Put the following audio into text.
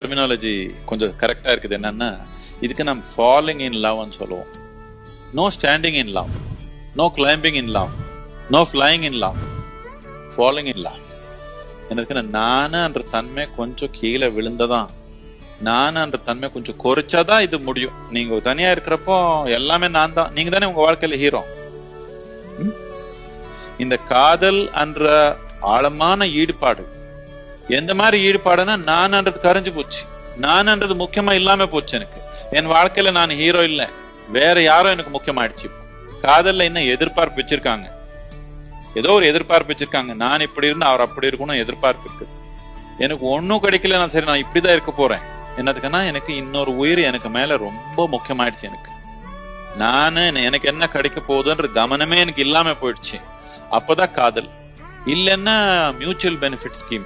Terminology கொஞ்சம் கரெக்டா இருக்குது. என்னன்னா, இதுக்கு நம்ம ஃபாலிங் இன் லவ்னு சொல்லுவோம். No standing in love, no climbing in love, no flying in love, falling in love. எனக்கு நானுன்ற தன்மை கொஞ்சம் கீழே விழுந்ததான், நானுன்ற தன்மை கொஞ்சம் குறைச்சாதான் இது முடியும். நீங்க தனியா இருக்கிறப்போ எல்லாமே நான் தான். நீங்க தானே உங்க வாழ்க்கையில ஹீரோ. இந்த காதல் என்ற ஆழமான ஈடுபாடு எந்த மாதிரி ஈடுபாடுன்னா, நான்ன்றது கரைஞ்சு போச்சு. நான்ன்றது முக்கியமா இல்லாம போச்சு. எனக்கு என் வாழ்க்கையில நான் ஹீரோ இல்ல, வேற யாரோ எனக்கு முக்கியமாயிடுச்சு. காதல்ல என்ன எதிர்பார்ப்பு வச்சிருக்காங்க, ஏதோ ஒரு எதிர்பார்ப்பு வச்சிருக்காங்க. நான் இப்படி இருந்து அவர் அப்படி இருக்கணும் எதிர்பார்ப்பு இருக்கு. எனக்கு ஒன்னும் கிடைக்கல, நான் சரி நான் இப்படிதான் இருக்க போறேன். என்னதுக்குன்னா, எனக்கு இன்னொரு உயிர் எனக்கு மேல ரொம்ப முக்கியமாயிடுச்சு. எனக்கு என்ன கிடைக்க போகுதுன்ற கவனமே எனக்கு இல்லாம போயிடுச்சு. அப்பதான் காதல். இல்லைன்னா மியூச்சுவல் பெனிஃபிட் ஸ்கீம்.